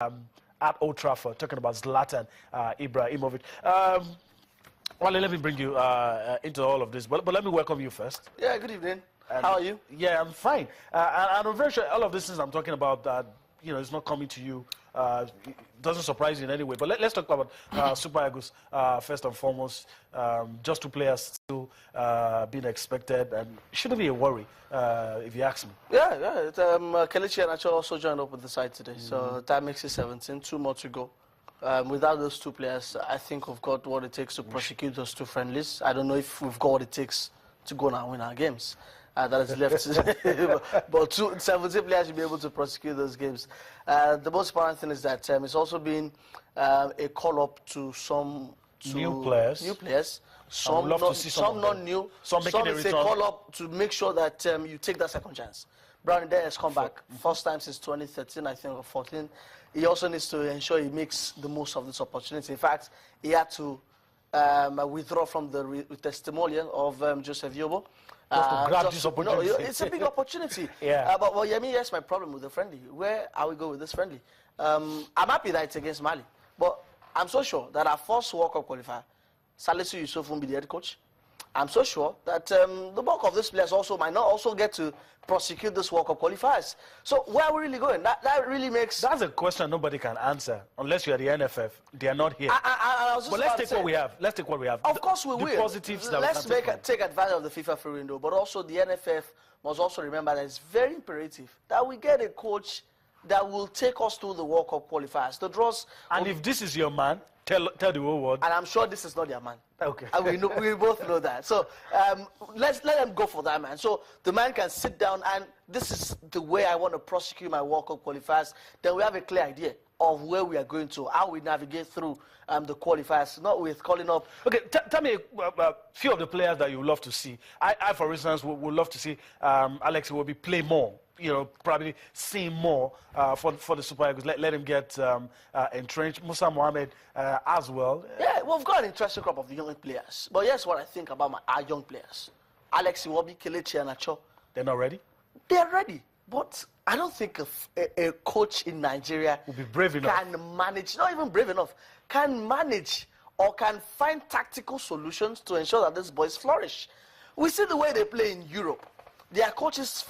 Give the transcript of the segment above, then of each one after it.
at Old Trafford, talking about Zlatan Ibrahimovic. Well, let me bring you into all of this, but let me welcome you first. Yeah, good evening. How are you? Yeah, I'm fine. And I'm very sure all of these things I'm talking about, it's not coming to you. It doesn't surprise you in any way. But let's talk about Super Eagles first and foremost. Just two players still being expected, and it shouldn't be a worry if you ask me. Yeah. Kelechi Iheanacho also joined up with the side today, so that makes it 17. 2 more to go. Without those two players, I think we've got what it takes to prosecute those two friendlies. I don't know if we've got what it takes to go and win our games. That is left. But 17 players should be able to prosecute those games. The most important thing is that it's also been a call-up to some new players. Some not new. Some it's a call-up to make sure that you take that second chance. Brownie Day has come back. First time since 2013, I think, or 14. He also needs to ensure he makes the most of this opportunity. In fact, he had to withdraw from the testimonial of Joseph Yobo. Just to grab this opportunity. It's a big opportunity. Yeah. But Yemi, here's my problem with the friendly. Where are we going with this friendly? I'm happy that it's against Mali. But I'm so sure that our first World Cup qualifier, Salisu Yusuf won't be the head coach. I'm so sure that the bulk of these players also might not also get to prosecute this World Cup qualifiers. So where are we really going? That really makes... That's a question nobody can answer unless you're the NFF. They are not here. But let's take what we have. Let's take what we have. Of course we will. The positives that let's take advantage of the FIFA free window. But also the NFF must also remember that it's very imperative that we get a coach that will take us through the World Cup qualifiers. The draws... And if this is your man, tell the whole world. And I'm sure this is not their man. Okay. And we both know that. So let them go for that man. So the man can sit down and this is the way I want to prosecute my World Cup qualifiers. Then we have a clear idea of where we are going to, how we navigate through the qualifiers, not with calling up. Okay, tell me a few of the players that you would love to see. I for instance, would love to see Alex Iwobi play more. Probably see more for the Super Eagles. Let him get entrenched. Musa Mohammed as well. Yeah, we've got an interesting crop of young players. But here's what I think about our young players. Alex Iwobi, Kelechi Iheanacho. They're not ready? They're ready. But I don't think a coach in Nigeria will be brave enough. Can manage, not even brave enough, can manage or can find tactical solutions to ensure that these boys flourish. We see the way they play in Europe. Their coaches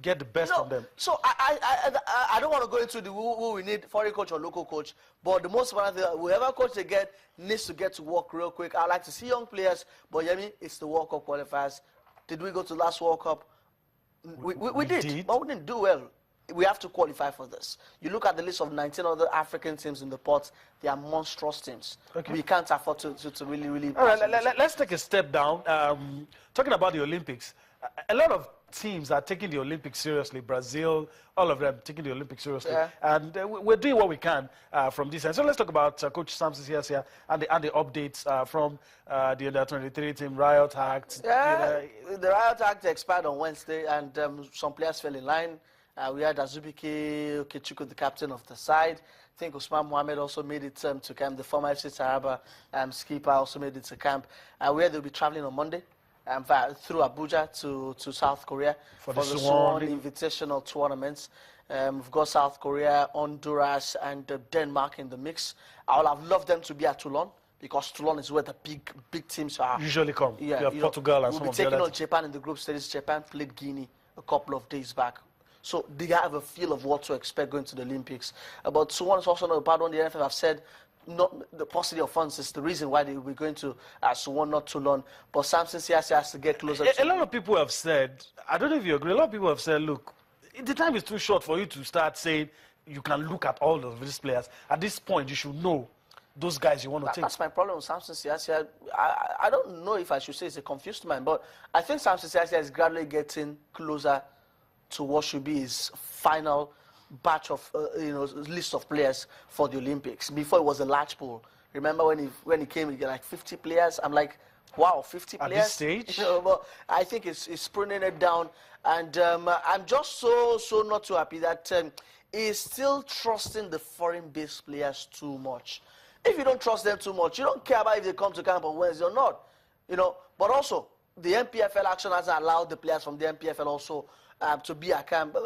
get the best from them. So I don't want to go into the who we need, foreign coach or local coach. But the most important thing, whoever coach they get needs to get to work real quick. I like to see young players, but Yemi, it's the World Cup qualifiers. Did we go to last World Cup? We did, but we didn't do well. We have to qualify for this. You look at the list of 19 other African teams in the pot, they are monstrous teams. Okay. We can't afford to really... All right, let's take a step down. Talking about the Olympics, a lot of teams are taking the Olympics seriously. Brazil, all of them taking the Olympics seriously. Yeah. And we're doing what we can from this end. So let's talk about Coach Samson here and the updates from the Under-23 team, Riot Act. Yeah, the Riot Act expired on Wednesday, and some players fell in line. We had Azubike Okechukwu, the captain of the side. I think Usman Mohammed also made it to camp. The former FC Taraba skipper also made it to camp. Where they'll be traveling on Monday. Through Abuja to South Korea for the Suwon Invitational Tournaments. We've got South Korea, Honduras, and Denmark in the mix. I would have loved them to be at Toulon because Toulon is where the big teams are. Usually come. Yeah, you have Portugal and some of the others. We'll be taking on Japan in the group stages. Japan played Guinea a couple of days back. So they have a feel of what to expect going to the Olympics. But Suwon is also not a bad one. The NFF have said not the paucity of funds is the reason why they were going to Suwon, not Toulon. But Samson Siasi has to get closer. A lot of people have said, I don't know if you agree, a lot of people have said, look, the time is too short for you to start saying you can look at all of these players. At this point, you should know those guys you want to take. That's my problem with Samson Siasi. I don't know if I should say it's a confused man, but I think Samson Siasi is gradually getting closer to what should be his final batch of list of players for the Olympics. Before it was a large pool. Remember when he came, he got like 50 players. I'm like, wow, 50 players at this stage. But I think it's pruning it down, and I'm just so not too happy that he's still trusting the foreign-based players too much. If you don't trust them too much, you don't care about if they come to camp on Wednesday or not. But also the MPFL action hasn't allowed the players from the MPFL also to be at camp.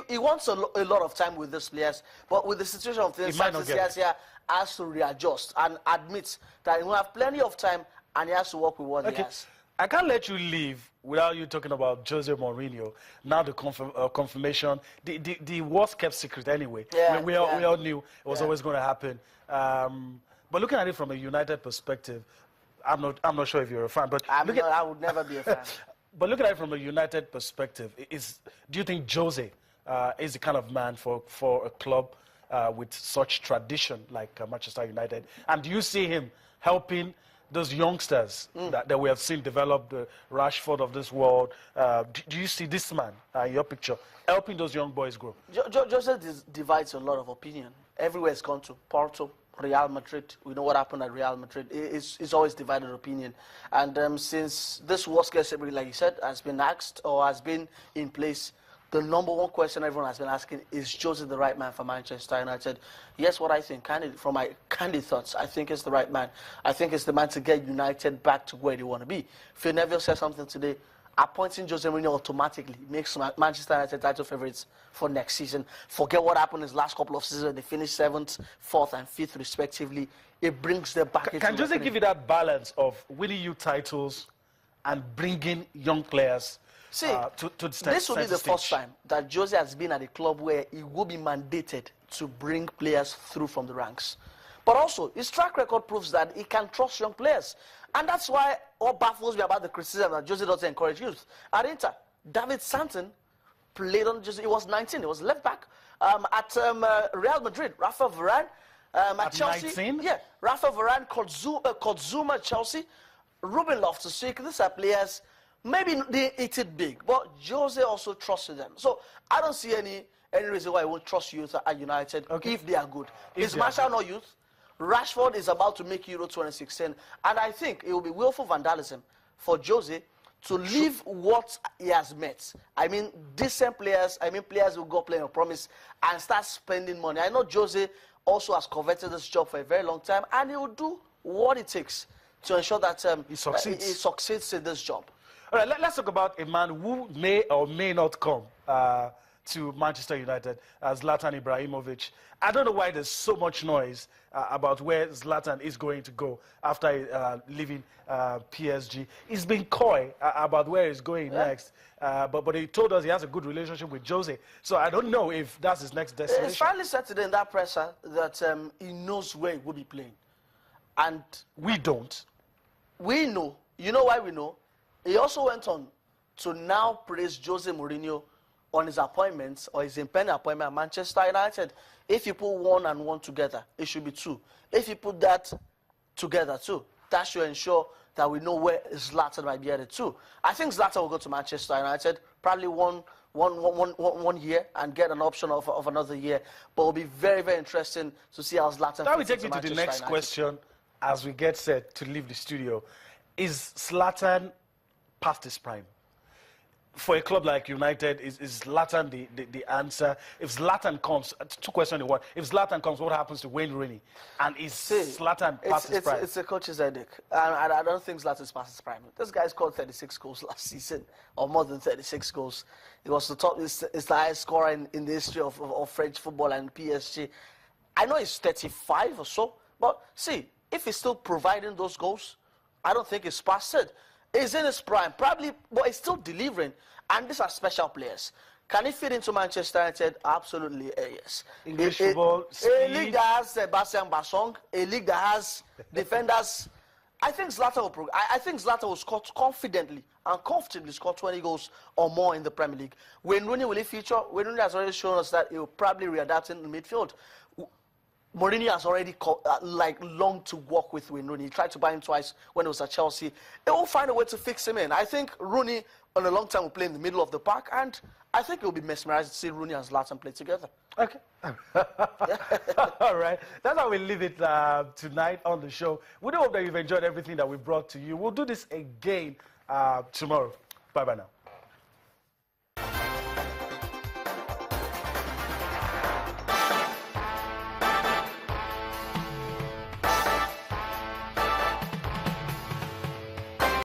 He wants a lot of time with these players, but with the situation of things, here has to readjust and admit that he will have plenty of time and he has to work with what he has. I can't let you leave without you talking about Jose Mourinho. Now the confirmation, the worst kept secret anyway. Yeah, we all knew it was always going to happen. But looking at it from a United perspective, I'm not sure if you're a fan, but I would never be a fan. But looking at it from a United perspective, do you think Jose is the kind of man for a club with such tradition like Manchester United? And do you see him helping those youngsters that we have seen develop, the Rashford of this world? Do you see this man in your picture helping those young boys grow? Jose divides a lot of opinion. Everywhere it's gone to. Porto, Real Madrid, we know what happened at Real Madrid. It's always divided opinion. And since this worst case scenario, like you said, has been asked or has been in place, the number one question everyone has been asking is Jose the right man for Manchester United? Yes, what I think, from my candid thoughts, I think it's the right man. I think it's the man to get United back to where they want to be. Phil Neville said something today. Appointing Jose Mourinho automatically makes Manchester United title favourites for next season. Forget what happened in his last couple of seasons. They finished 7th, 4th, and 5th respectively. It brings them back. Can Jose give you that balance of winning you titles and bringing young players? See, to this will be the first time that Jose has been at a club where he will be mandated to bring players through from the ranks. But also, his track record proves that he can trust young players. And that's why what baffles me about the criticism that Jose doesn't encourage youth. At Inter, David Santon played on Jose. He was 19. He was left back. At Real Madrid, Rafa Varane. At Chelsea, 19? Yeah, Rafa Varane, Kozuma, Chelsea, Ruben Loftus-Cheek. These are players. Maybe they hit it big, but Jose also trusted them. So I don't see any reason why he won't trust youth at United if they are good. Is Martial not youth? Rashford is about to make Euro 2016, and I think it will be willful vandalism for Jose to leave what he has met. I mean, decent players, players who go playing a promise and start spending money. I know Jose also has coveted this job for a very long time, and he will do what it takes to ensure that he succeeds in this job. All right, let's talk about a man who may or may not come to Manchester United, Zlatan Ibrahimovic. I don't know why there's so much noise about where Zlatan is going to go after leaving PSG. He's been coy about where he's going next, but he told us he has a good relationship with Jose. So I don't know if that's his next destination. It's finally said today in that presser that he knows where he will be playing. And we don't. We know. You know why we know? He also went on to now praise Jose Mourinho on his appointments or his impending appointment at Manchester United. If you put 1 and 1 together, it should be 2. If you put that together too, that should ensure that we know where Zlatan might be headed to. I think Zlatan will go to Manchester United, probably one year and get an option of another year. But it will be very, very interesting to see how Zlatan that will take me to the next question as we get set to leave the studio. Is Zlatan past his prime? For a club like United, is Zlatan the answer? If Zlatan comes, 2 questions in one. If Zlatan comes, what happens to Wayne Rooney? And is Zlatan past his prime? It's a coach's headache. And I don't think Zlatan's past his prime. This guy scored 36 goals last season, or more than 36 goals. He was the top, it's the highest scorer in the history of French football and PSG. I know he's 35 or so, but see, if he's still providing those goals, I don't think he's past it. He's in his prime, probably, but he's still delivering. And these are special players. Can he fit into Manchester United? Absolutely, yes. English football, a league that has Sebastian Basong, a league that has defenders. I think Zlatan will score confidently and comfortably score 20 goals or more in the Premier League. Wayne Rooney will he feature? Wayne Rooney has already shown us that he will probably readapt in the midfield. Mourinho has already longed to work with Wayne Rooney. He tried to buy him twice when he was at Chelsea. They will find a way to fix him in. I think Rooney, on a long time, will play in the middle of the park, and I think it will be mesmerizing to see Rooney and Zlatan play together. Okay. All right. That's how we leave it tonight on the show. We do hope that you've enjoyed everything that we brought to you. We'll do this again tomorrow. Bye-bye now.